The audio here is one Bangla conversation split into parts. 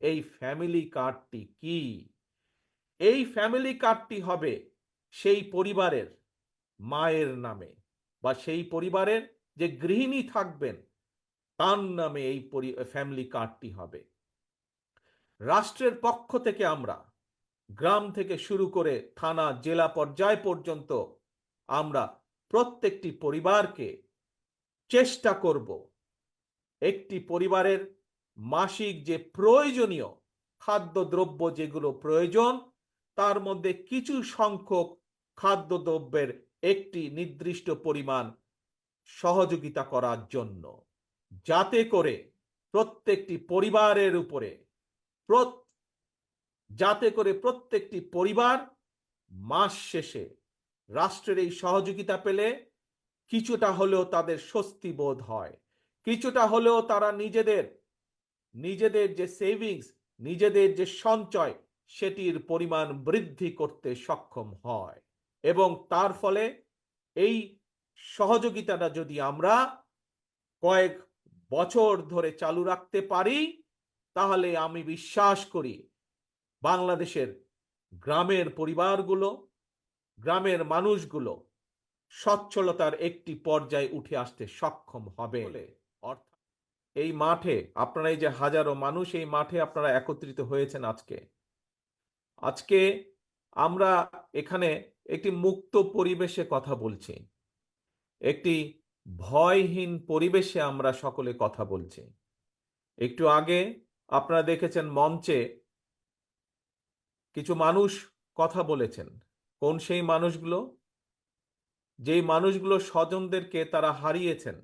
এই ফ্যামিলি কার্ডটি কি? এই ফ্যামিলি কার্ডটি হবে সেই পরিবারের মায়ের নামে বা সেই পরিবারের যে গৃহিণী থাকবেন তার নামে এই ফ্যামিলি কার্ডটি হবে। রাষ্ট্রের পক্ষ থেকে আমরা গ্রাম থেকে শুরু করে থানা জেলা পর্যায় পর্যন্ত আমরা প্রত্যেকটি পরিবারকে চেষ্টা করব একটি পরিবারের মাসিক যে প্রয়োজনীয় খাদ্যদ্রব্য যেগুলো প্রয়োজন তার মধ্যে কিছু সংখ্যক খাদ্যদ্রব্যের একটি নির্দিষ্ট পরিমাণ সহযোগিতা করার জন্য, যাতে করে প্রত্যেকটি পরিবারের উপরে যাতে করে প্রত্যেকটি পরিবার মাস শেষে রাষ্ট্রের এই সহযোগিতা পেলে কিছুটা হলেও তাদের স্বস্তি বোধ হয়, কিছুটা হলেও তারা নিজেদের যে সেভিংস, নিজেদের যে সঞ্চয় সেটির পরিমাণ বৃদ্ধি করতে সক্ষম হয়। এবং তার ফলে এই সহযোগিতাটা যদি আমরা কয়েক বছর ধরে চালু রাখতে পারি তাহলে আমি বিশ্বাস করি বাংলাদেশের গ্রামের পরিবারগুলো, গ্রামের মানুষগুলো সচ্ছলতার একটি পর্যায়ে উঠে আসতে সক্ষম হবে। অর্থাৎ এই মাঠে আপনারা এই যে হাজারো মানুষ এই মাঠে আপনারা একত্রিত হয়েছেন আজকে আমরা এখানে একটি মুক্ত পরিবেশে কথা বলছি, একটি ভয়হীন পরিবেশে আমরা সকলে কথা বলছি। একটু আগে আপনারা দেখেছেন মঞ্চে কিছু মানুষ কথা বলেছেন। কোন সেই মানুষগুলো? যেই মানুষগুলো স্বজনদেরকে তারা হারিয়েছেন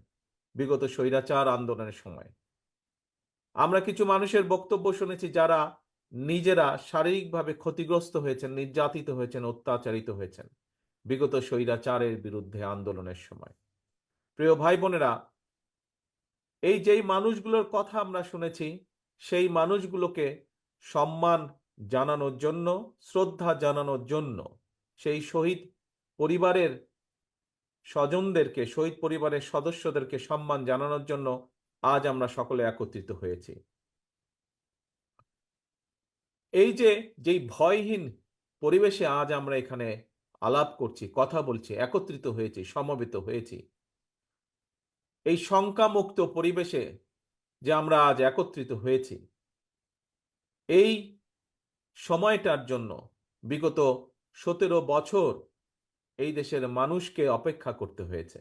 বিগত স্বৈরাচার আন্দোলনের সময়। আমরা কিছু মানুষের বক্তব্য শুনেছি যারা নিজেরা শারীরিকভাবে ক্ষতিগ্রস্ত হয়েছেন, নির্যাতিত হয়েছেন, অত্যাচারিত হয়েছেন বিগত স্বৈরাচারের বিরুদ্ধে আন্দোলনের সময়। প্রিয় ভাই বোনেরা, এই যেই মানুষগুলোর কথা আমরা শুনেছি সেই মানুষগুলোকে সম্মান জানানোর জন্য, শ্রদ্ধা জানানোর জন্য, সেই শহীদ পরিবারের স্বজনদেরকে, শহীদ পরিবারের সদস্যদেরকে সম্মান জানানোর জন্য আজ আমরা সকলে একত্রিত হয়েছি। এই যেই ভয়হীন পরিবেশে আজ আমরা এখানে আলাপ করছি, কথা বলছি, একত্রিত হয়েছি, সমবেত হয়েছি, এই শঙ্কামুক্ত পরিবেশে যে আমরা আজ একত্রিত হয়েছি, এই সময়টার জন্য বিগত 17 বছর এই দেশের মানুষকে অপেক্ষা করতে হয়েছে।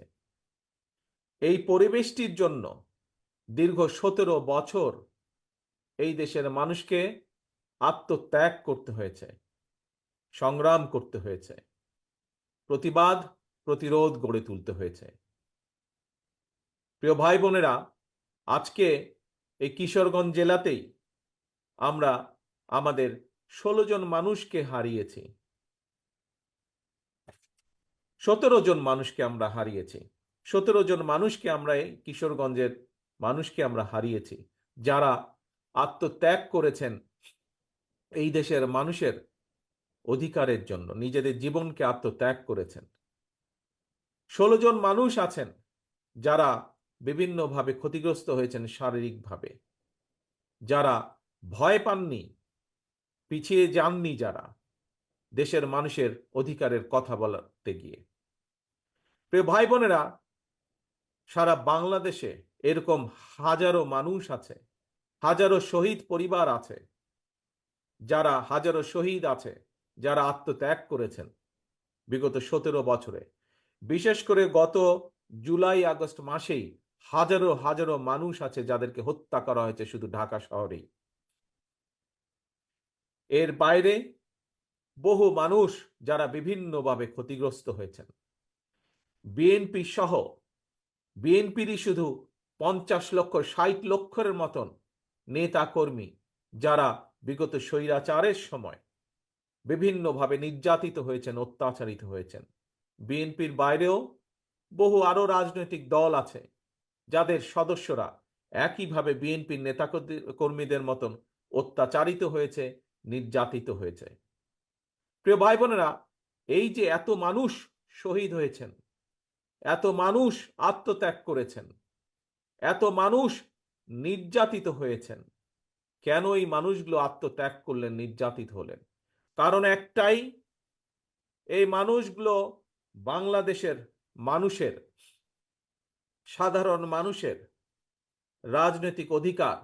এই পরিবেশটির জন্য দীর্ঘ 17 বছর এই দেশের মানুষকে আত্মত্যাগ করতে হয়েছে, সংগ্রাম করতে হয়েছে, প্রতিবাদ প্রতিরোধ গড়ে তুলতে হয়েছে। প্রিয় ভাই বোনেরা, আজকে এই কিশোরগঞ্জ জেলাতেই আমরা আমাদের 16 জন মানুষকে হারিয়েছি, 17 জন মানুষকে আমরা হারিয়েছি, 17 জন মানুষকে আমরা এই কিশোরগঞ্জের মানুষকে আমরা হারিয়েছি যারা আত্মত্যাগ করেছেন এই দেশের মানুষের অধিকারের জন্য, নিজেদের জীবনকে আত্মত্যাগ করেছেন। 16 জন মানুষ আছেন যারা বিভিন্নভাবে ক্ষতিগ্রস্ত হয়েছেন শারীরিকভাবে, যারা ভয় পাননি, পিছিয়ে যাননি, যারা দেশের মানুষের অধিকারের কথা বলতে গিয়ে। প্রিয় ভাই বোনেরা, সারা বাংলাদেশে এরকম হাজারো মানুষ আছে, হাজারো শহীদ পরিবার আছে, যারা হাজারো শহীদ আছে যারা আত্মত্যাগ করেছেন বিগত 17 বছরে। বিশেষ করে গত জুলাই আগস্ট মাসেই হাজারো হাজারো মানুষ আছে যাদেরকে হত্যা করা হয়েছে শুধু ঢাকা শহরেই। এর বাইরে বহু মানুষ যারা বিভিন্নভাবে ক্ষতিগ্রস্ত হয়েছেন। বিএনপি সহ বিএনপিরই শুধু 50 লক্ষ 60 লক্ষের মতন নেতা কর্মী যারা বিগত স্বৈরাচারের সময় বিভিন্নভাবে নির্যাতিত হয়েছেন, অত্যাচারিত হয়েছেন। বিএনপির বাইরেও বহু আরো রাজনৈতিক দল আছে যাদের সদস্যরা একইভাবে বিএনপির নেতা কর্মীদের মতন অত্যাচারিত হয়েছে, নির্যাতিত হয়েছে। প্রিয় ভাই বোনেরা, এই যে এত মানুষ শহীদ হয়েছেন, এত মানুষ আত্মত্যাগ করেছেন, এত মানুষ নির্যাতিত হয়েছেন, কেন এই মানুষগুলো আত্মত্যাগ করলেন, নির্যাতিত হলেন? কারণ একটাই, এই মানুষগুলো বাংলাদেশের মানুষের, সাধারণ মানুষের রাজনৈতিক অধিকার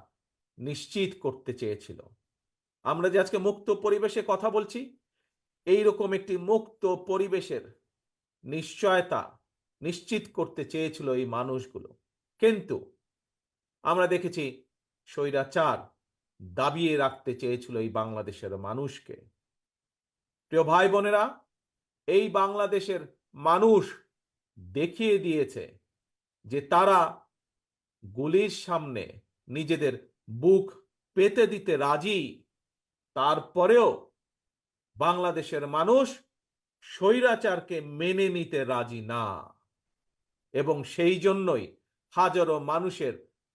নিশ্চিত করতে চেয়েছিল। আমরা যে আজকে মুক্ত পরিবেশে কথা বলছি, এইরকম একটি মুক্ত পরিবেশের নিশ্চয়তা নিশ্চিত করতে চেয়েছিল এই মানুষগুলো। কিন্তু আমরা দেখেছি স্বৈরাচার দাবিয়ে রাখতে চেয়েছিল এই বাংলাদেশের মানুষকে। প্রিয় ভাই বোনেরা, এই বাংলাদেশের মানুষ দেখিয়ে দিয়েছে যে তারা গুলির সামনে নিজেদের বুক পেতে দিতে রাজি। তারপরেও বাংলাদেশের মানুষ স্বৈরাচারকে মেনে নিতে রাজি না, এবং সেই জন্যই হাজারো মানুষের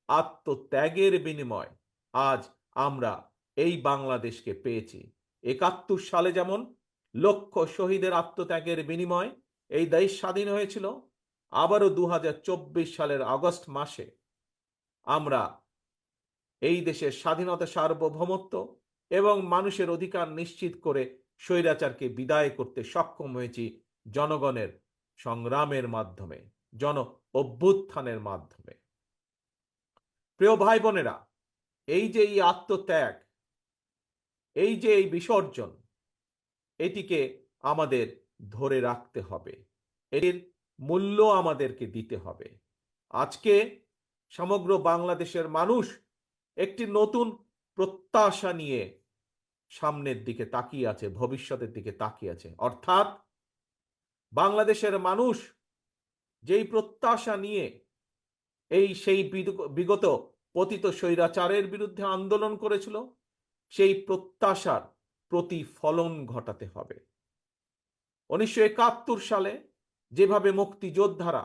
আত্মত্যাগের বিনিময় আজ আমরা এই বাংলাদেশকে পেয়েছি। ৭১ সালে যেমন লক্ষ শহীদের আত্মত্যাগের বিনিময় এই দেশ স্বাধীন হয়েছিল, আবারও ২০২৪ সালের আগস্ট মাসে আমরা এই দেশের স্বাধীনতা, সার্বভৌমত্ব এবং মানুষের অধিকার নিশ্চিত করে স্বৈরাচারকে বিদায় করতে সক্ষম হয়েছি জনগণের সংগ্রামের মাধ্যমে, জন অভ্যুত্থানের মাধ্যমে। প্রিয় ভাই বোনেরা, এই যে এই আত্মত্যাগ, এই যে এই বিসর্জন, এটিকে আমাদের ধরে রাখতে হবে, এর মূল্য আমাদেরকে দিতে হবে। আজকে সমগ্র বাংলাদেশের মানুষ একটি নতুন প্রত্যাশা নিয়ে সামনের দিকে তাকিয়ে আছে, ভবিষ্যতের দিকে তাকিয়ে আছে। অর্থাৎ বাংলাদেশের মানুষ যেই প্রত্যাশা নিয়ে সেই বিগত পতিত স্বৈরাচারের বিরুদ্ধে আন্দোলন করেছিল, সেই প্রত্যাশার প্রতিফলন ঘটাতে হবে। ১৯৭১ সালে যেভাবে মুক্তিযোদ্ধারা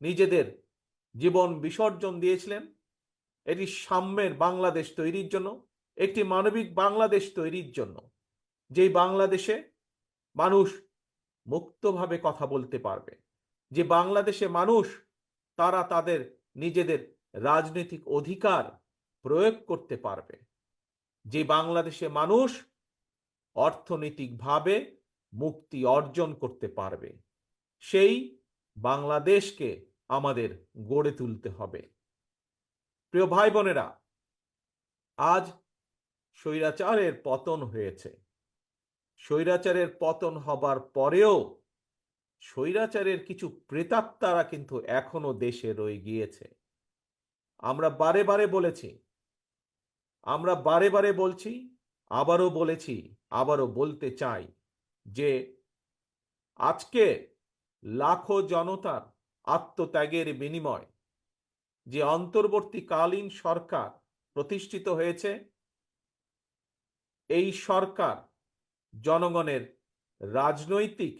নিজেদের জীবন বিসর্জন দিয়েছিলেন, এটি সাম্যের বাংলাদেশ তৈরির জন্য, একটি মানবিক বাংলাদেশ তৈরির জন্য, যেই বাংলাদেশে মানুষ মুক্তভাবে কথা বলতে পারবে, যে বাংলাদেশে মানুষ তারা তাদের নিজেদের রাজনৈতিক অধিকার প্রয়োগ করতে পারবে, যে বাংলাদেশে মানুষ অর্থনৈতিকভাবে মুক্তি অর্জন করতে পারবে, সেই বাংলাদেশকে আমাদের গড়ে তুলতে হবে। প্রিয় ভাই বোনেরা, আজ স্বৈরাচারের পতন হয়েছে। স্বৈরাচারের পতন হবার পরেও স্বৈরাচারের কিছু প্রেতাত্মারা কিন্তু এখনো দেশে রয়ে গিয়েছে। আমরা বারে বারে বলেছি, আমরা বারে বারে বলছি, আবারও বলেছি, আবারও বলতে চাই যে আজকে লাখো জনতার আত্মত্যাগের বিনিময় যে অন্তর্বর্তীকালীন সরকার প্রতিষ্ঠিত হয়েছে, এই সরকার জনগণের রাজনৈতিক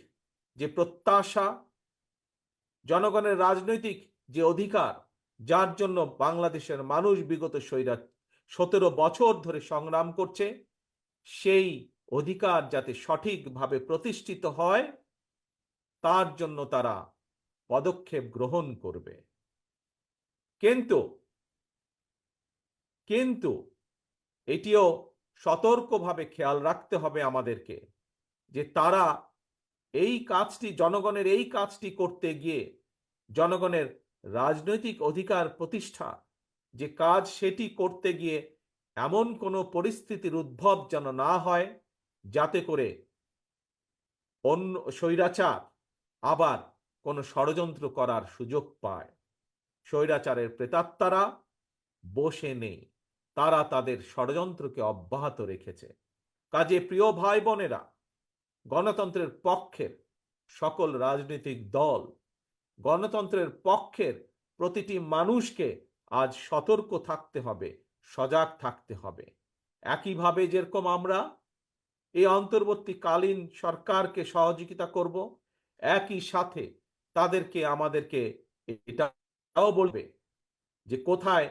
যে প্রত্যাশা, জনগণের রাজনৈতিক যে অধিকার, যার জন্য বাংলাদেশের মানুষ বিগত ১৭ বছর ধরে সংগ্রাম করছে, সেই অধিকার যাতে সঠিকভাবে প্রতিষ্ঠিত হয়, তার জন্য তারা পদক্ষেপ গ্রহণ করবে। কিন্তু এটিও সতর্কভাবে খেয়াল রাখতে হবে আমাদেরকে যে তারা এই কাজটি, জনগণের এই কাজটি করতে গিয়ে, জনগণের রাজনৈতিক অধিকার প্রতিষ্ঠা যে কাজ, সেটি করতে গিয়ে এমন কোনো পরিস্থিতির উদ্ভব যেন না হয় যাতে করে অন্য স্বৈরাচার আবার কোনো ষড়যন্ত্র করার সুযোগ পায়। স্বৈরাচারের প্রেতাত্মারা বসে নেই, তারা তাদের ষড়যন্ত্রকে অব্যাহত রেখেছে। কাজে প্রিয় ভাই বোনেরা, গণতন্ত্রের পক্ষের সকল রাজনৈতিক দল, গণতন্ত্রের পক্ষের প্রতিটি মানুষকে আজ সতর্ক থাকতে হবে, সজাগ থাকতে হবে। একইভাবে যেরকম আমরা এই অন্তর্বর্তীকালীন সরকারকে সহযোগিতা করব, একই সাথে তাদেরকে, আমাদেরকে এটাও বলবে যে কোথায়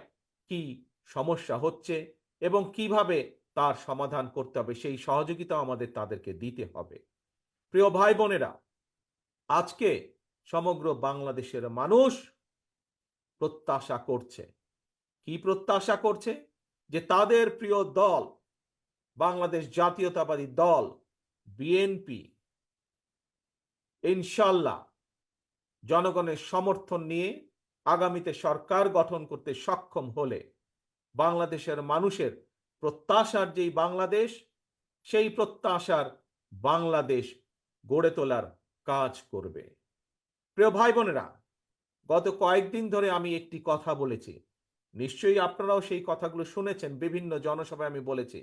কি সমস্যা হচ্ছে এবং কিভাবে তার সমাধান করতে হবে, সেই সহযোগিতা আমাদের তাদেরকে দিতে হবে। প্রিয় ভাই বোনেরা, আজকে সমগ্র বাংলাদেশের মানুষ প্রত্যাশা করছে, কি প্রত্যাশা করছে? যে তাদের প্রিয় দল বাংলাদেশ জাতীয়তাবাদী দল বিএনপি ইনশাল্লাহ জনগণের সমর্থন নিয়ে আগামীতে সরকার গঠন করতে সক্ষম হলে বাংলাদেশের মানুষের প্রত্যাশার যেই বাংলাদেশ, সেই প্রত্যাশার বাংলাদেশ গড়ে তোলার কাজ করবে। প্রিয় ভাই বোনেরা, গত কয়েকদিন ধরে আমি একটি কথা বলেছি, নিশ্চয়ই আপনারাও সেই কথাগুলো শুনেছেন, বিভিন্ন জনসভায় আমি বলেছি।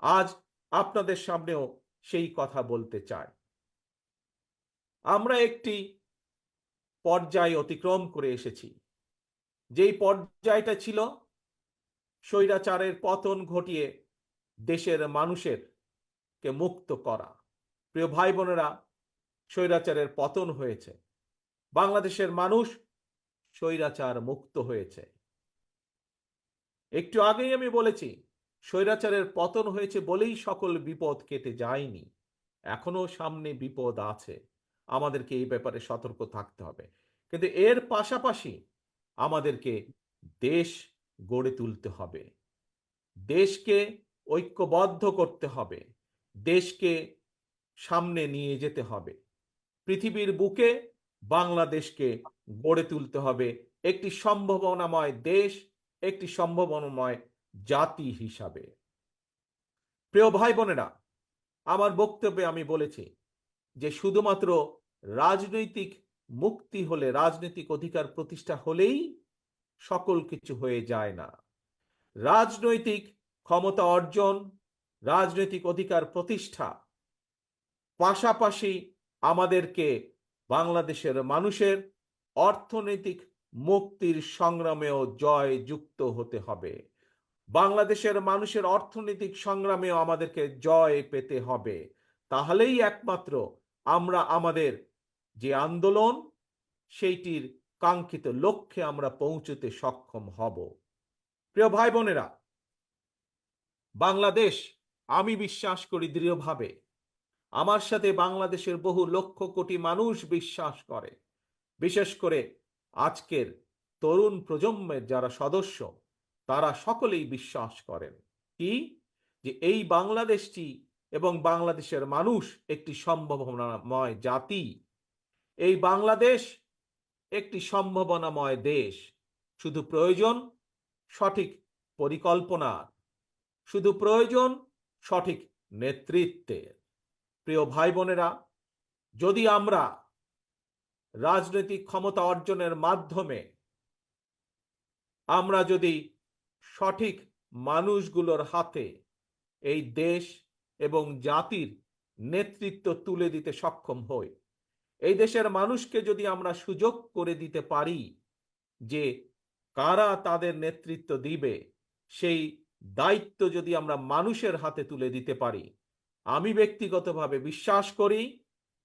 আজ আপনাদের সামনেও সেই কথা বলতে চাই। আমরা একটি পর্যায় অতিক্রম করে এসেছি, যেই পর্যায়টা ছিল স্বৈরাচারের পতন ঘটিয়ে দেশের মানুষের কে মুক্ত করা। প্রিয় ভাই বোনেরা, স্বৈরাচারের পতন হয়েছে, বাংলাদেশের মানুষ স্বৈরাচার মুক্ত হয়েছে। একটু আগেই আমি বলেছি, স্বৈরাচারের পতন হয়েছে বলেই সকল বিপদ কেটে যায়নি, এখনো সামনে বিপদ আছে, আমাদেরকে এই ব্যাপারে সতর্ক থাকতে হবে। কিন্তু এর পাশাপাশি আমাদেরকে দেশ গড়ে তুলতে হবে, দেশকে ঐক্যবদ্ধ করতে হবে, দেশকে সামনে নিয়ে যেতে হবে। পৃথিবীর বুকে বাংলাদেশকে গড়ে তুলতে হবে একটি সম্ভাবনাময় দেশ, একটি সম্ভাবনাময় জাতি হিসাবে। প্রিয় ভাই বোনেরা, আমার বক্তব্যে আমি বলেছি যে শুধুমাত্র রাজনৈতিক মুক্তি হলে, রাজনৈতিক অধিকার প্রতিষ্ঠা হলেই সকল কিছু হয়ে যায় না। রাজনৈতিক ক্ষমতা অর্জন, রাজনৈতিক অধিকার প্রতিষ্ঠা পাশাপাশি আমাদেরকে বাংলাদেশের মানুষের অর্থনৈতিক মুক্তির সংগ্রামেও জয় যুক্ত হতে হবে। বাংলাদেশের মানুষের অর্থনৈতিক সংগ্রামেও আমাদেরকে জয় পেতে হবে। তাহলেই একমাত্র আমরা আমাদের যে আন্দোলন, সেইটির কাঙ্ক্ষিত লক্ষ্যে আমরা পৌঁছতে সক্ষম হব। প্রিয় ভাই বোনেরা, বাংলাদেশ, আমি বিশ্বাস করি দৃঢ়ভাবে, আমার সাথে বাংলাদেশের বহু লক্ষ কোটি মানুষ বিশ্বাস করে, বিশেষ করে আজকের তরুণ প্রজন্মের যারা সদস্য, তারা সকলেই বিশ্বাস করেন কি, যে এই বাংলাদেশটি এবং বাংলাদেশের মানুষ একটি সম্ভাবনাময় জাতি। এই বাংলাদেশ একটি সম্ভাবনাময় দেশ। শুধু প্রয়োজন সঠিক পরিকল্পনা, শুধু প্রয়োজন সঠিক নেতৃত্বের। প্রিয় ভাই বোনেরা, যদি আমরা রাজনৈতিক ক্ষমতা অর্জনের মাধ্যমে আমরা যদি সঠিক মানুষগুলোর হাতে এই দেশ এবং জাতির নেতৃত্ব তুলে দিতে সক্ষম হই, এই দেশের মানুষকে যদি আমরা সুযোগ করে দিতে পারি যে কারা তাদের নেতৃত্ব দিবে, সেই দায়িত্ব যদি আমরা মানুষের হাতে তুলে দিতে পারি, আমি ব্যক্তিগতভাবে বিশ্বাস করি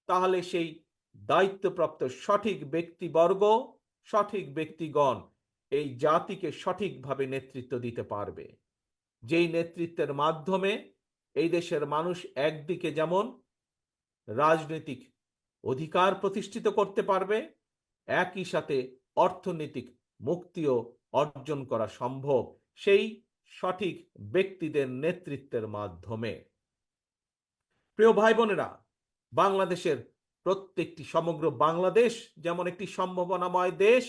তাহলে সেই দায়িত্বপ্রাপ্ত সঠিক ব্যক্তিবর্গ, সঠিক ব্যক্তিগণ এই জাতিকে সঠিকভাবে নেতৃত্ব দিতে পারবে। যেই নেতৃত্বের মাধ্যমে এই দেশের মানুষ একদিকে যেমন রাজনৈতিক অধিকার প্রতিষ্ঠিত করতে পারবে, একই সাথে অর্থনৈতিক মুক্তিও অর্জন করা সম্ভব সেই সঠিক ব্যক্তিদের নেতৃত্বের মাধ্যমে। প্রিয় ভাই বোনেরা, বাংলাদেশের প্রত্যেকটি, সমগ্র বাংলাদেশ যেমন একটি সম্ভাবনাময় দেশ,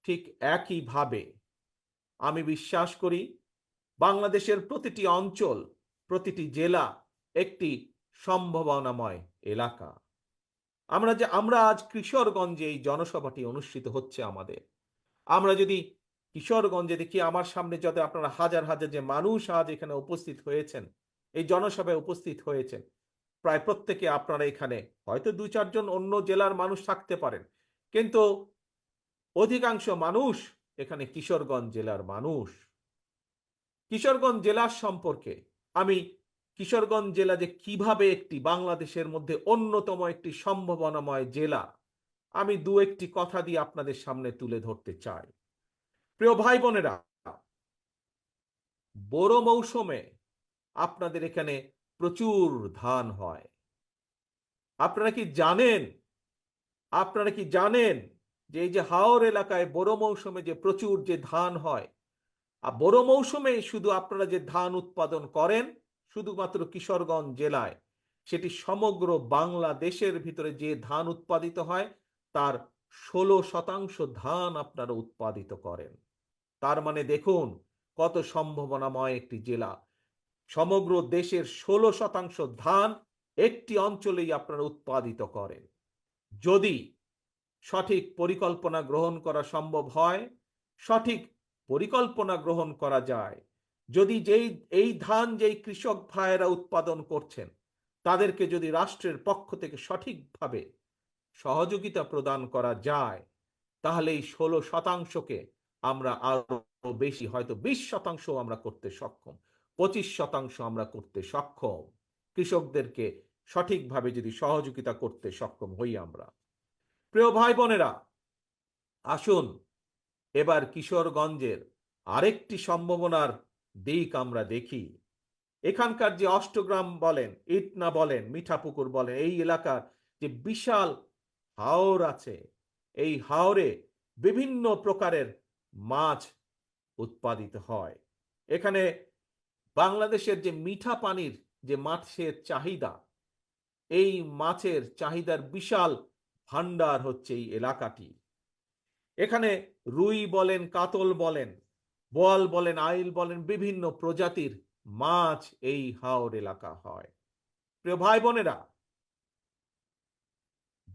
ঠিক একইভাবে আমি বিশ্বাস করি বাংলাদেশের প্রতিটি অঞ্চল, প্রতিটি জেলা একটি সম্ভাবনাময় এলাকা। আমরা আজ কিশোরগঞ্জে এই জনসভাটি অনুষ্ঠিত হচ্ছে আমাদের, আমরা যদি কিশোরগঞ্জে দেখি, আমার সামনে যত আপনারা হাজার হাজার যে মানুষ আজ এখানে উপস্থিত হয়েছেন, এই জনসভায় উপস্থিত হয়েছেন, প্রায় প্রত্যেকে আপনারা এখানে, হয়তো 2-4 জন অন্য জেলার মানুষ থাকতে পারেন, কিন্তু অধিকাংশ মানুষ এখানে কিশোরগঞ্জ জেলার মানুষ। কিশোরগঞ্জ জেলার সম্পর্কে আমি, কিশোরগঞ্জ জেলা যে কিভাবে একটি বাংলাদেশের মধ্যে অন্যতম একটি সম্ভাবনাময় জেলা, আমি 2-1টি কথা দিয়ে আপনাদের সামনে তুলে ধরতে চাই। প্রিয় ভাই বোনেরা, বড় মৌসুমে আপনাদের এখানে প্রচুর ধান হয়। আপনারা কি জানেন, আপনারা কি জানেন যে এই যে হাওর এলাকায় বড় মৌসুমে যে প্রচুর যে ধান হয়, আর বড় মৌসুমে শুধু আপনারা যে ধান উৎপাদন করেন শুধুমাত্র কিশোরগঞ্জ জেলায়, সেটি সমগ্র বাংলাদেশের ভিতরে যে ধান উৎপাদিত হয় তার 16% ধান আপনারা উৎপাদিত করেন। তার মানে দেখুন কত সম্ভাবনাময় একটি জেলা। সমগ্র দেশের 16% ধান একটি অঞ্চলেই আপনারা উৎপাদিত করেন। যদি সঠিক পরিকল্পনা গ্রহণ করা সম্ভব হয়, সঠিক পরিকল্পনা গ্রহণ করা যায়, যদি এই ধান যেই কৃষক ভাইয়েরা উৎপাদন করছেন তাদেরকে যদি রাষ্ট্রের পক্ষ থেকে সঠিকভাবে সহযোগিতা প্রদান করা যায়, তাহলে এই 16%কে আমরা আরো বেশি, হয়তো 20% আমরা করতে সক্ষম, 25% আমরা করতে সক্ষম, কৃষকদেরকে সঠিকভাবে যদি সহযোগিতা করতে সক্ষম হই আমরা। প্রিয় ভাই বোনেরা, আসুন এবার কিশোরগঞ্জের আরেকটি সম্ভাবনার দিক আমরা দেখি। এখানকার যে অষ্টগ্রাম বলেন, ইটনা বলেন, মিঠাপুকুর বলেন, এই এলাকার যে বিশাল হাওর আছে, এই হাওরে বিভিন্ন প্রকারের মাছ উৎপাদিত হয়। এখানে বাংলাদেশের যে মিঠা পানির যে মাছের চাহিদা, এই মাছের চাহিদার বিশাল ভান্ডার হচ্ছে এই এলাকাটি। এখানে রুই বলেন, কাতল বলেন, বোয়াল বলেন, আইল বলেন, বিভিন্ন প্রজাতির মাছ এই হাওর এলাকা হয়। প্রিয় ভাই বোনেরা,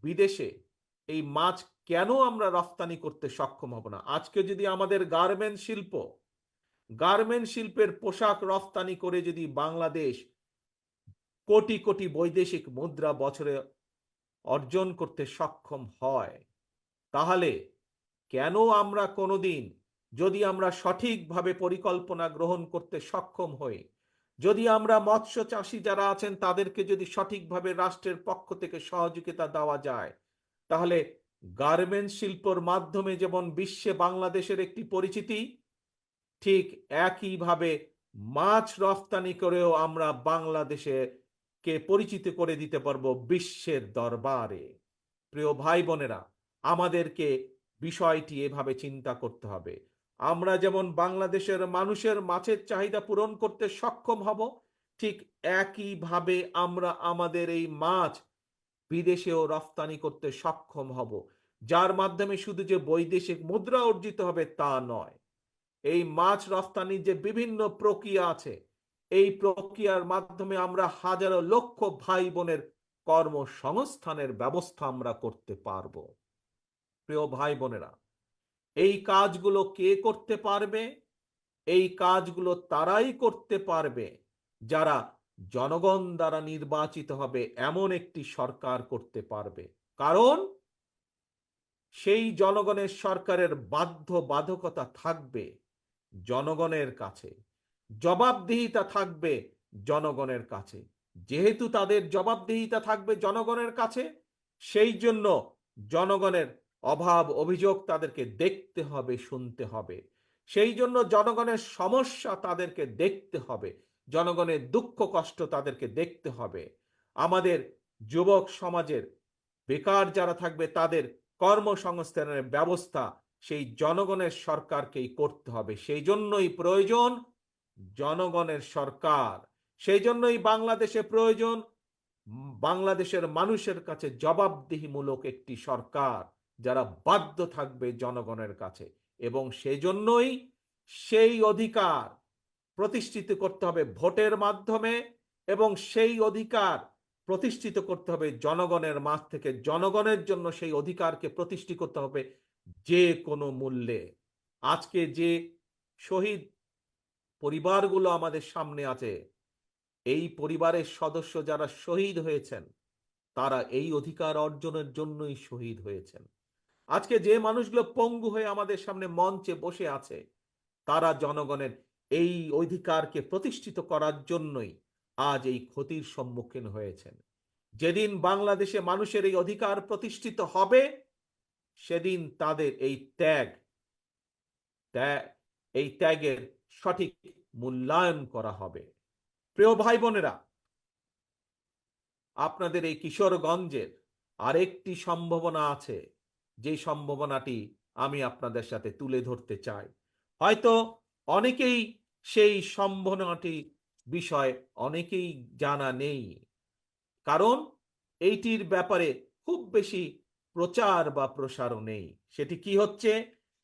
বিদেশে এই মাছ কেন আমরা রফতানি করতে সক্ষম হব না? আজকে যদি আমাদের গার্মেন্ট শিল্পের পোশাক রফতানি করে যদি বাংলাদেশ কোটি কোটি বৈদেশিক মুদ্রা বছরে অর্জন করতে সক্ষম হয়, তাহলে কেন আমরা কোনোদিন, যদি আমরা সঠিকভাবে পরিকল্পনা গ্রহণ করতে সক্ষম হই, যদি আমরা মৎস্য চাষী যারা আছেন তাদেরকে যদি সঠিকভাবে রাষ্ট্রের পক্ষ থেকে সহযোগিতা দেওয়া যায়, তাহলে গার্মেন্টস শিল্পর মাধ্যমে যেমন বিশ্বে বাংলাদেশের একটি পরিচিতি, ঠিক একইভাবে মাছ রফতানি করেও আমরা বাংলাদেশে কে পরিচিত করে দিতে পারবো বিশ্বের দরবারে। প্রিয় ভাই বোনেরা, আমাদেরকে বিষয়টি এভাবে চিন্তা করতে হবে। আমরা যেমন বাংলাদেশের মানুষের মাছের চাহিদা পূরণ করতে সক্ষম হব, ঠিক একইভাবে আমরা আমাদের এই মাছ বিদেশেও রফতানি করতে সক্ষম হব, যার মাধ্যমে শুধু যে বৈদেশিক মুদ্রা অর্জিত হবে তা নয়, এই মাছ রফতানির যে বিভিন্ন প্রক্রিয়া আছে, এই প্রক্রিয়ার মাধ্যমে আমরা হাজারো লক্ষ ভাই বোনের কর্মসংস্থানের ব্যবস্থা আমরা করতে পারবো। প্রিয় ভাই বোনেরা, এই কাজগুলো কে করতে পারবে? এই কাজগুলো তারাই করতে পারবে যারা জনগণ দ্বারা নির্বাচিত হবে এমন একটি সরকার করতে পারবে। কারণ সেই জনগণের সরকারের বাধ্যবাধকতা থাকবে জনগণের কাছে, জবাবদিহিতা থাকবে জনগণের কাছে। যেহেতু তাদের জবাবদিহিতা থাকবে জনগণের কাছে, সেই জন্য জনগণের অভাব অভিযোগ তাদেরকে দেখতে হবে, শুনতে হবে। সেই জন্য জনগণের সমস্যা তাদেরকে দেখতে হবে, জনগণের দুঃখ কষ্ট তাদেরকে দেখতে হবে। আমাদের যুবক সমাজের বেকার যারা থাকবে তাদের কর্মসংস্থানের ব্যবস্থা সেই জনগণের সরকারকেই করতে হবে। সেই জন্যই প্রয়োজন জনগণের সরকার, সেই জন্যই বাংলাদেশে প্রয়োজন বাংলাদেশের মানুষের কাছে জবাবদিহিমূলক একটি সরকার, যারা বাধ্য থাকবে জনগণের কাছে। এবং সেজন্যই সেই অধিকার প্রতিষ্ঠিত করতে হবে ভোটের মাধ্যমে, এবং সেই অধিকার প্রতিষ্ঠিত করতে হবে জনগণের মাঝ থেকে। জনগণের জন্য সেই অধিকারকে প্রতিষ্ঠিত করতে হবে যে কোনো মূল্যে। আজকে যে শহীদ পরিবারগুলো আমাদের সামনে আছে, এই পরিবারের সদস্য যারা শহীদ হয়েছেন, তারা এই অধিকার অর্জনের জন্যই শহীদ হয়েছেন। আজকে যে মানুষগুলো পঙ্গু হয়ে আমাদের সামনে মঞ্চে বসে আছে, তারা জনগণের এই অধিকারকে প্রতিষ্ঠিত করার জন্যই আজ এই ক্ষতির সম্মুখীন হয়েছেন। যেদিন বাংলাদেশে মানুষের এই অধিকার প্রতিষ্ঠিত হবে, সেদিন তাদের এই ত্যাগের সঠিক মূল্যায়ন করা হবে। প্রিয় ভাই বোনেরা, আপনাদের এই কিশোরগঞ্জের আরেকটি সম্ভাবনা আছে, যে সম্ভাবনাটি আমি আপনাদের সাথে তুলে ধরতে চাই। হয়তো অনেকেই সেই সম্ভাবনাটি বিষয় অনেকেই জানা নেই, কারণ এইটির ব্যাপারে খুব বেশি প্রচার বা প্রসারও নেই। সেটি কি হচ্ছে?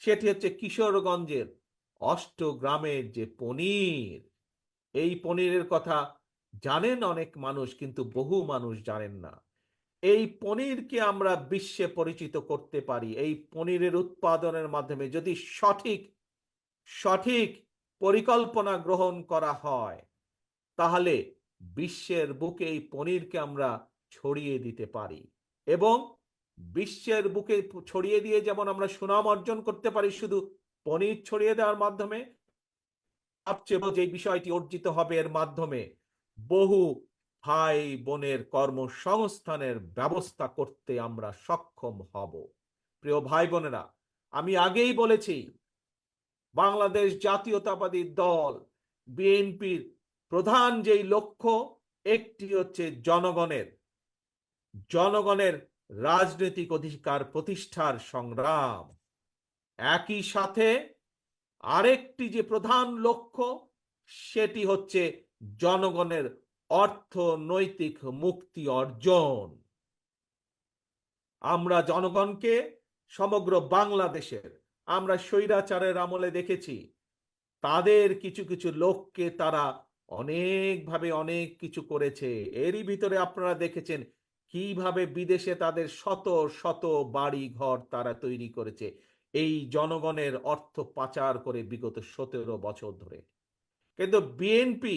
সেটি হচ্ছে কিশোরগঞ্জের অষ্টগ্রামের যে পনির, এই পনিরের কথা জানেন অনেক মানুষ, কিন্তু বহু মানুষ জানেন না। এই পনিরকে আমরা বিশ্বে পরিচিত করতে পারি এই পনিরের উৎপাদনের মাধ্যমে, যদি সঠিক সঠিক পরিকল্পনা গ্রহণ করা হয়, তাহলে বিশ্বের বুকে এই পনিরকে আমরা ছড়িয়ে দিতে পারি। এবং বিশ্বের বুকে ছড়িয়ে দিয়ে যেমন আমরা সুনাম অর্জন করতে পারি শুধু পনির ছড়িয়ে দেওয়ার মাধ্যমে, সবচেয়ে বড় যে বিষয়টি অর্জিত হবে এর মাধ্যমে, বহু ভাই বোনের কর্মসংস্থানের ব্যবস্থা করতে আমরা সক্ষম হব। প্রিয় ভাই বোনেরা, আমি আগেই বলেছি, বাংলাদেশ জাতীয়তাবাদী দল বিএনপির প্রধান যেই লক্ষ্য, একটি হচ্ছে জনগণের রাজনৈতিক অধিকার প্রতিষ্ঠার সংগ্রাম। একই সাথে আরেকটি যে প্রধান লক্ষ্য, সেটি হচ্ছে জনগণের অর্থনৈতিক মুক্তি অর্জন। আমরা জনগণকে সমগ্র বাংলাদেশের, আমরা স্বৈরাচারের আমলে দেখেছি, তাদের কিছু কিছু লোককে তারা অনেকভাবে অনেক কিছু করেছে। এরই ভিতরে আপনারা দেখেছেন কিভাবে বিদেশে তাদের শত শত বাড়ি ঘর তারা তৈরি করেছে এই জনগণের অর্থ পাচার করে বিগত 17 বছর ধরে। কিন্তু বিএনপি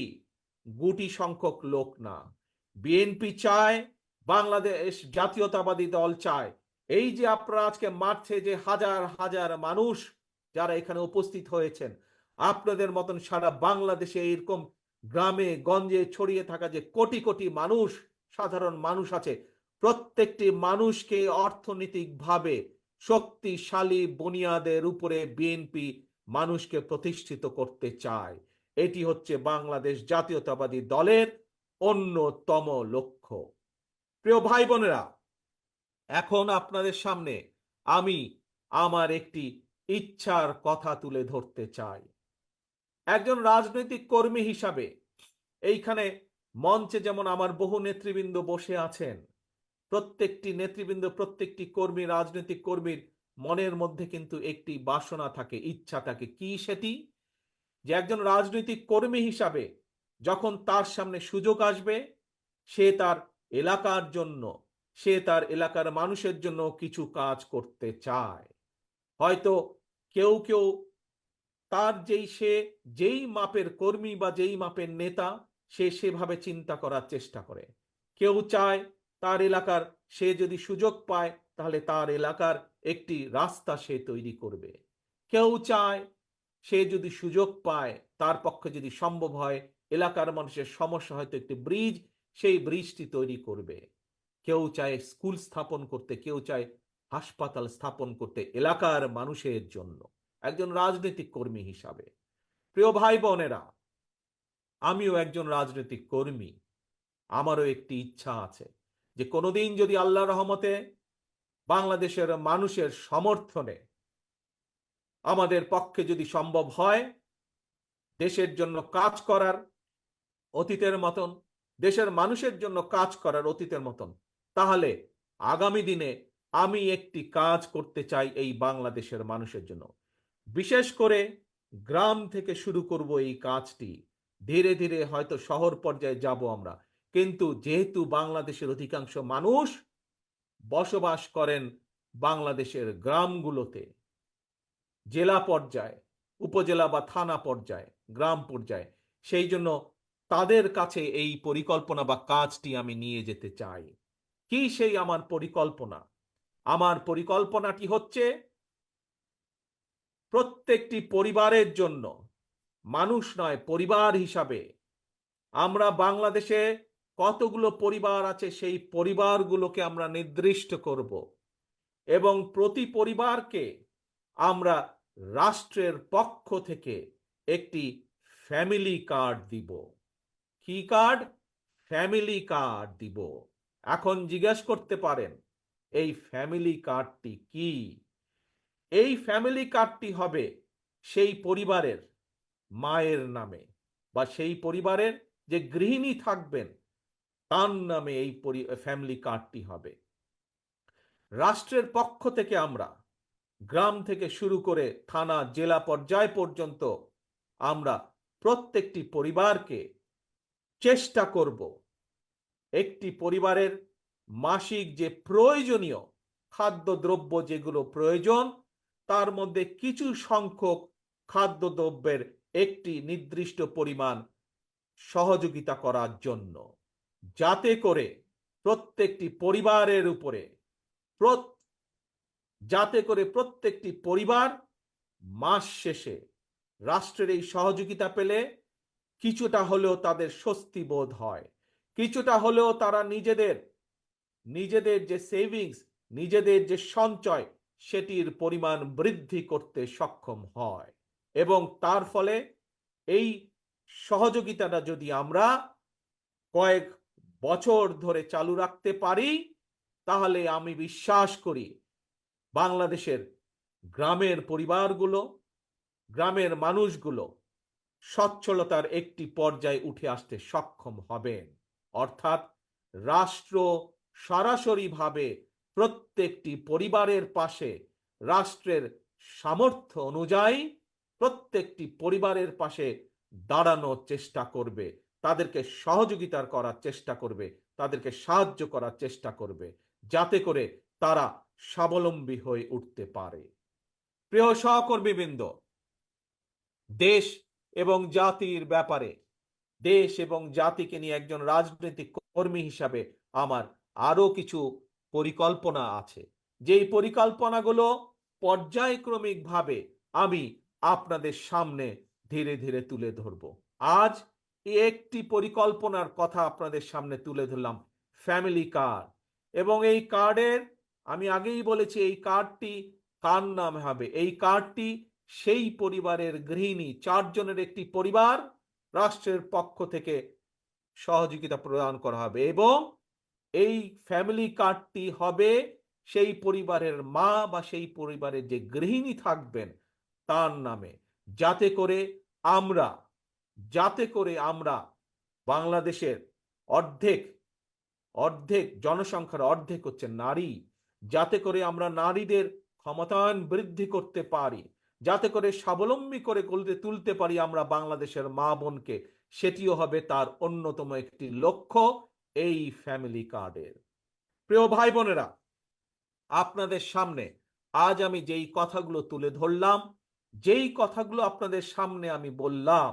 গুটি সংখ্যক লোক না। বিএনপি চায়, বাংলাদেশ জাতীয়তাবাদী দল চায়, এই যে আপনারা আজকে মাঠে যে হাজার হাজার মানুষ যারা এখানে উপস্থিত হয়েছেন, আপনাদের মতন সারা বাংলাদেশে এরকম গ্রামে গঞ্জে ছড়িয়ে থাকা যে কোটি কোটি মানুষ, সাধারণ মানুষ আছে, প্রত্যেকটি মানুষকে অর্থনৈতিকভাবে শক্তিশালী বুনিয়াদের উপরে বিএনপি মানুষকে প্রতিষ্ঠিত করতে চায়। এটি হচ্ছে বাংলাদেশ জাতীয়তাবাদী দলের অন্যতম লক্ষ্য। প্রিয় ভাই বোনেরা, এখন আপনাদের সামনে আমি আমার একটি ইচ্ছার কথা তুলে ধরতে চাই। একজন রাজনৈতিক কর্মী হিসাবে এইখানে মঞ্চে যেমন আমার বহু নেতৃবৃন্দ বসে আছেন, প্রত্যেকটি নেতৃবৃন্দ, প্রত্যেকটি কর্মী, রাজনৈতিক কর্মীর মনের মধ্যে কিন্তু একটি বাসনা থাকে, ইচ্ছা থাকে। কি সেটি? যে একজন রাজনৈতিক কর্মী হিসাবে যখন তার সামনে সুযোগ আসবে, সে তার এলাকার জন্য, সে তার এলাকার মানুষের জন্য কিছু কাজ করতে চায়। হয়তো কেউ কেউ তার যেই মাপের কর্মী বা যেই মাপের নেতা, সে সেভাবে চিন্তা করার চেষ্টা করে। কেউ চায় তার এলাকার, সে যদি সুযোগ পায় তাহলে তার এলাকার একটি রাস্তা সে তৈরি করবে। কেউ চায় সে যদি সুযোগ পায়, তার পক্ষে যদি সম্ভব হয়, এলাকার মানুষের সমস্যা হয়তো একটি ব্রিজ, সেই ব্রিজটি তৈরি করবে। কেউ চায় স্কুল স্থাপন করতে, কেউ চায় হাসপাতাল স্থাপন করতে এলাকার মানুষের জন্য, একজন রাজনৈতিক কর্মী হিসাবে। প্রিয় ভাই বোনেরা, আমিও একজন রাজনৈতিক কর্মী। আমারও একটি ইচ্ছা আছে যে কোনোদিন যদি আল্লাহর রহমতে বাংলাদেশের মানুষের সমর্থনে আমাদের পক্ষে যদি সম্ভব হয় দেশের জন্য কাজ করার অতীতের মতন, দেশের মানুষের জন্য কাজ করার অতীতের মতন, তাহলে আগামী দিনে আমি একটি কাজ করতে চাই এই বাংলাদেশের মানুষের জন্য। বিশেষ করে গ্রাম থেকে শুরু করব এই কাজটি। ধীরে ধীরে হয়তো শহর পর্যায়ে যাব আমরা, কিন্তু যেহেতু বাংলাদেশের অধিকাংশ মানুষ বসবাস করেন বাংলাদেশের গ্রামগুলোতে, জেলা পর্যায়ে, উপজেলা বা থানা পর্যায়ে, গ্রাম পর্যায়ে, সেই জন্য তাদের কাছে এই পরিকল্পনা বা কাজটি আমি নিয়ে যেতে চাই। কি সেই আমার পরিকল্পনা? আমার পরিকল্পনাটি হচ্ছে প্রত্যেকটি পরিবারের জন্য, মানুষ নয়, পরিবার হিসাবে আমরা বাংলাদেশে কতগুলো পরিবার আছে সেই পরিবারগুলোকে আমরা নির্দিষ্ট করব এবং প্রতি পরিবারকে আমরা রাষ্ট্রের পক্ষ থেকে একটি ফ্যামিলি কার্ড দিব। কি কার্ড? ফ্যামিলি কার্ড দিব। এখন জিজ্ঞেস করতে পারেন এই ফ্যামিলি কার্ডটি কি? এই ফ্যামিলি কার্ডটি হবে সেই পরিবারের মায়ের নামে বা সেই পরিবারের যে গৃহিণী থাকবেন তার নামে এই ফ্যামিলি কার্ডটি হবে। রাষ্ট্রের পক্ষ থেকে আমরা গ্রাম থেকে শুরু করে থানা জেলা পর্যায় পর্যন্ত আমরা প্রত্যেকটি পরিবারকে চেষ্টা করব একটি পরিবারের মাসিক যে প্রয়োজনীয় খাদ্যদ্রব্য যেগুলো প্রয়োজন তার মধ্যে কিছু সংখ্যক খাদ্যদ্রব্যের একটি নির্দিষ্ট পরিমাণ সহযোগিতা করার জন্য, যাতে করে প্রত্যেকটি পরিবারের উপরে যাতে করে প্রত্যেকটি পরিবার মাস শেষে রাষ্ট্রের এই সহযোগিতা পেলে কিছুটা হলেও তাদের স্বস্তি বোধ হয়, কিছুটা হলেও তারা নিজেদের যে সেভিংস, নিজেদের যে সঞ্চয় সেটির পরিমাণ বৃদ্ধি করতে সক্ষম হয়। এবং তার ফলে এই সহযোগিতাটা যদি আমরা কয়েক বছর ধরে চালু রাখতে পারি তাহলে আমি বিশ্বাস করি বাংলাদেশের গ্রামের পরিবারগুলো, গ্রামের মানুষগুলো সচ্ছলতার একটি পর্যায়ে উঠে আসতে সক্ষম হবেন। অর্থাৎ রাষ্ট্র সরাসরিভাবে প্রত্যেকটি পরিবারের পাশে রাষ্ট্রের সামর্থ্য অনুযায়ী প্রত্যেকটি পরিবারের পাশে দাঁড়ানোর চেষ্টা করবে, তাদেরকে সহযোগিতা করার চেষ্টা করবে, তাদেরকে সাহায্য করার চেষ্টা করবে, যাতে করে তারা স্বাবলম্বী হয়ে উঠতে পারে। প্রিয় সহকর্মীবৃন্দ, দেশ এবং জাতির ব্যাপারে, দেশ এবং জাতিকে নিয়ে একজন রাজনৈতিক কর্মী হিসাবে আমার আরো কিছু পরিকল্পনা আছে, যেই পরিকল্পনাগুলো পর্যায়ক্রমিকভাবে আমি আপনাদের সামনে ধীরে ধীরে তুলে ধরব। আজ একটি পরিকল্পনার কথা আপনাদের সামনে তুলে ধরলাম, ফ্যামিলি কার্ড। এবং এই কার্ডের আমি আগেই বলেছি এই কার্ডটি কার নামে হবে। এই কার্ডটি সেই পরিবারের গৃহিণী, 4 জনের একটি পরিবার, রাষ্ট্রের পক্ষ থেকে সহযোগিতা প্রদান করা হবে এবং এই ফ্যামিলি কার্ডটি হবে সেই পরিবারের মা বা সেই পরিবারের যে গৃহিণী থাকবেন তার নামে, যাতে করে আমরা বাংলাদেশের অর্ধেক জনসংখ্যার অর্ধেক হচ্ছে নারী, যাতে করে আমরা নারীদের ক্ষমতায়ন বৃদ্ধি করতে পারি, যাতে করে স্বাবলম্বী করে তুলতে পারি আমরা বাংলাদেশের মা বোনকে, সেটিও হবে তার অন্যতম একটি লক্ষ্য এই ফ্যামিলি কার্ডের। প্রিয় ভাই বোনেরা, আপনাদের সামনে আজ আমি যেই কথাগুলো তুলে ধরলাম, যেই কথাগুলো আপনাদের সামনে আমি বললাম,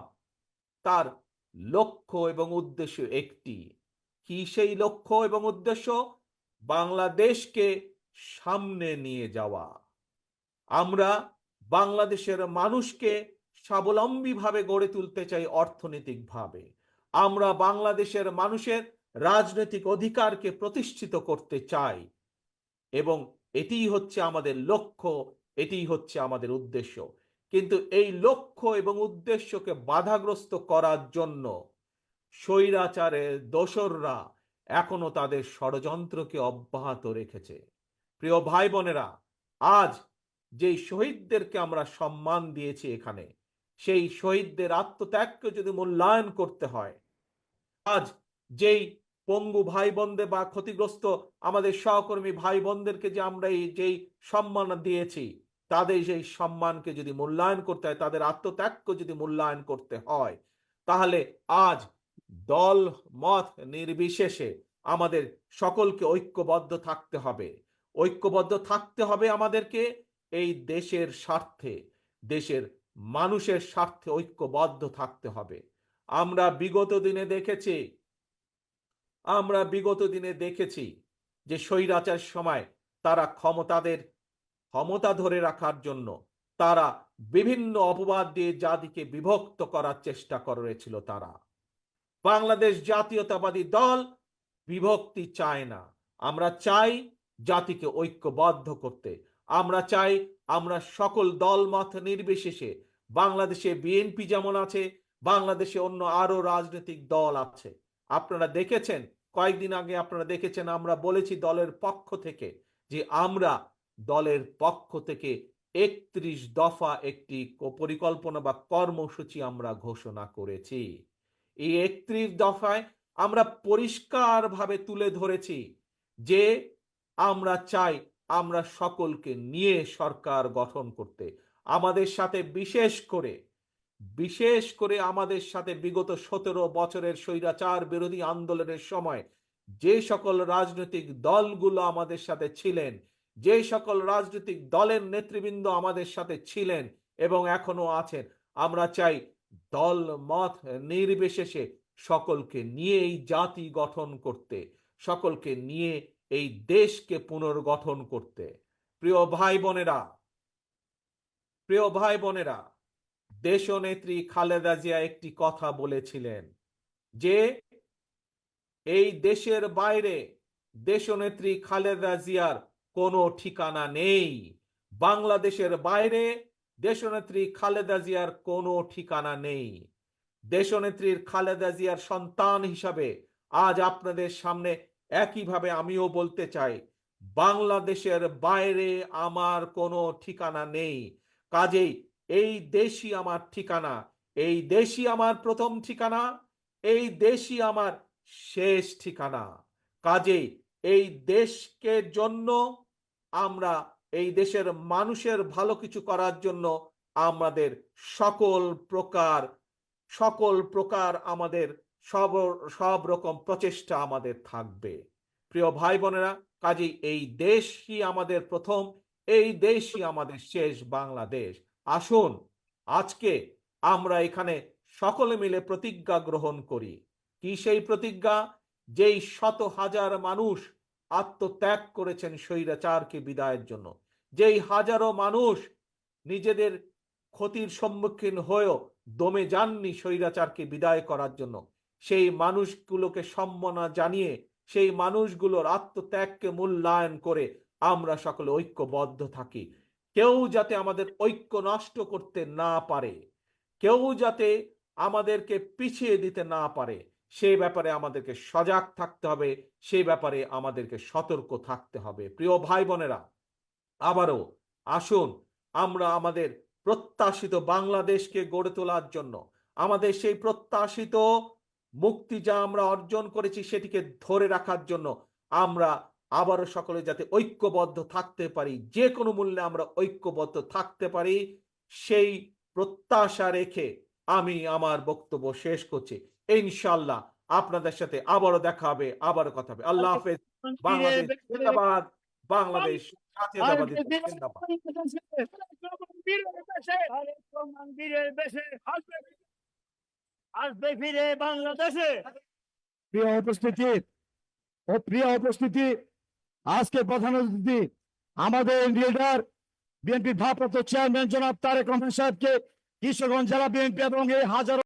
তার লক্ষ্য এবং উদ্দেশ্য একটি। কি সেই লক্ষ্য এবং উদ্দেশ্য? বাংলাদেশকে সামনে নিয়ে যাওয়া। আমরা বাংলাদেশের মানুষকে স্বাবলম্বীভাবে গড়ে তুলতে চাই অর্থনৈতিকভাবে। আমরা বাংলাদেশের মানুষের রাজনৈতিক অধিকারকে প্রতিষ্ঠিত করতে চাই এবং এটিই হচ্ছে আমাদের লক্ষ্য, এটিই হচ্ছে আমাদের উদ্দেশ্য। কিন্তু এই লক্ষ্য এবং উদ্দেশ্যকে বাধাগ্রস্ত করার জন্য স্বৈরাচারের দোসররা এখনো তাদের ষড়যন্ত্রকে অব্যাহত রেখেছে। প্রিয় ভাই বোনেরা, আজ যেই শহীদদেরকে আমরা সম্মান দিয়েছি এখানে, সেই শহীদদের আত্মত্যাগকে যদি মূল্যায়ন করতে হয়, আজ যেই পঙ্গু ভাই বোনদের বা ক্ষতিগ্রস্ত আমাদের সহকর্মী ভাই বোনদেরকে যে আমরা যেই সম্মান দিয়েছি, তাদের সেই সম্মানকে যদি মূল্যায়ন করতে হয়, তাদের আত্মত্যাগকে যদি মূল্যায়ন করতে হয়, তাহলে আজ দল মত নির্বিশেষে আমাদের সকলকে ঐক্যবদ্ধ থাকতে হবে। ঐক্যবদ্ধ থাকতে হবে আমাদেরকে এই দেশের স্বার্থে, দেশের মানুষের স্বার্থে ঐক্যবদ্ধ থাকতে হবে। আমরা বিগত দিনে দেখেছি যে স্বৈরাচার সময় তারা ক্ষমতা ধরে রাখার জন্য তারা বিভিন্ন অপবাদ দিয়ে জাতিকে বিভক্ত করার চেষ্টা করেছিল। তারা বাংলাদেশ জাতীয়তাবাদী দল বিভক্তি চায় না। আমরা চাই জাতিকে ঐক্যবদ্ধ করতে। আমরা চাই আমরা সকল দলমত নির্বিশেষে, বাংলাদেশে বিএনপি যেমন আছে, বাংলাদেশে অন্য আরো রাজনৈতিক দল আছে। আপনারা দেখেছেন, কয়েকদিন আগে আপনারা দেখেছেন আমরা বলেছি দলের পক্ষ থেকে যে আমরা দলের পক্ষ থেকে 31 দফা একটি পরিকল্পনা বা কর্মসূচি আমরা ঘোষণা করেছি। এই 31 দফায় আমরা পরিষ্কারভাবে তুলে ধরেছি যে আমরা চাই আমরা সকলকে নিয়ে সরকার গঠন করতে। আমাদের সাথে বিশেষ করে আমাদের সাথে বিগত 17 বছরের স্বৈরাচার বিরোধী আন্দোলনের সময় যে সকল রাজনৈতিক দলগুলো আমাদের সাথে ছিলেন, যে সকল রাজনৈতিক দলের নেতৃবৃন্দ আমাদের সাথে ছিলেন এবং এখনো আছেন, আমরা চাই দল মত নির্বিশেষে সকলকে নিয়ে এই জাতি গঠন করতে, সকলকে নিয়ে এই দেশকে পুনর্গঠন করতে। প্রিয় ভাই বোনেরা, দেশনেত্রী খালেদা জিয়া একটি কথা বলেছিলেন যে এই দেশের বাইরে দেশনেত্রী খালেদা জিয়ার কোনো ঠিকানা নেই। বাংলাদেশের বাইরে দেশনেত্রী খালেদা জিয়ার কোনো ঠিকানা নেই। দেশনেত্রীর খালেদা জিয়ার সন্তান হিসাবে আজ আপনাদের সামনে একইভাবে আমিও বলতে চাই, বাংলাদেশের বাইরে আমার কোনো ঠিকানা নেই। কাজেই এই দেশই আমার ঠিকানা, এই দেশই আমার প্রথম ঠিকানা, এই দেশই আমার শেষ ঠিকানা। কাজেই এই দেশকে জন্য আমরা, এই দেশের মানুষের ভালো কিছু করার জন্য আমাদের সকল প্রকার আমাদের সব রকম প্রচেষ্টা আমাদের থাকবে। প্রিয় ভাই বোনেরা, কাজেই এই দেশই আমাদের প্রথম, এই দেশই আমাদের শেষ বাংলাদেশ। আসুন আজকে আমরা এখানে সকলে মিলে প্রতিজ্ঞা গ্রহণ করি। কি সেই প্রতিজ্ঞা? যেই শত হাজার মানুষ আত্মত্যাগ করেছেন স্বৈরাচারকে বিদায়ের জন্য, যেই হাজারো মানুষ নিজেদের ক্ষতির সম্মুখীন হয়েও দমে যাননি স্বৈরাচারকে বিদায় করার জন্য, সেই মানুষগুলোকে সম্মাননা জানিয়ে, সেই মানুষগুলোর আত্মত্যাগকে মূল্যায়ন করে আমরা সকলে ঐক্যবদ্ধ থাকি। কেউ যাতে আমাদের ঐক্য নষ্ট করতে না পারে, কেউ যাতে আমাদেরকে পিছিয়ে দিতে না পারে, সেই ব্যাপারে আমাদেরকে সজাগ থাকতে হবে, সেই ব্যাপারে আমাদেরকে সতর্ক থাকতে হবে। প্রিয় ভাই বোনেরা, আবারও আসুন আমরা আমাদের প্রত্যাশিত বাংলাদেশকে গড়ে তোলার জন্য, আমাদের সেই প্রত্যাশিত মুক্তি যা আমরা অর্জন করেছি সেটিকে ধরে রাখার জন্য আমরা আবারও সকলে যাতে ঐক্যবদ্ধ থাকতে পারি, যে কোনো মূল্যে আমরা ঐক্যবদ্ধ থাকতে পারি, সেই প্রত্যাশা রেখে আমি আমার বক্তব্য শেষ করছি। ইনশাআল্লাহ আপনাদের সাথে আবারও দেখা হবে, আবারও কথা হবে। আল্লাহ হাফেজ। বাংলাদেশ জিন্দাবাদ, বাংলাদেশ জাতীয়তাবাদী দল জিন্দাবাদ। আসবে ফিরে বাংলাদেশে। প্রিয় উপস্থিতি, আজকে প্রধান অতিথি আমাদের লিডার বিএনপি ভারপ্রাপ্ত চেয়ারম্যান জনাব তারেক রহমান সাহেবকে কিশোরগঞ্জ জেলা বিএনপি এবং এই হাজারো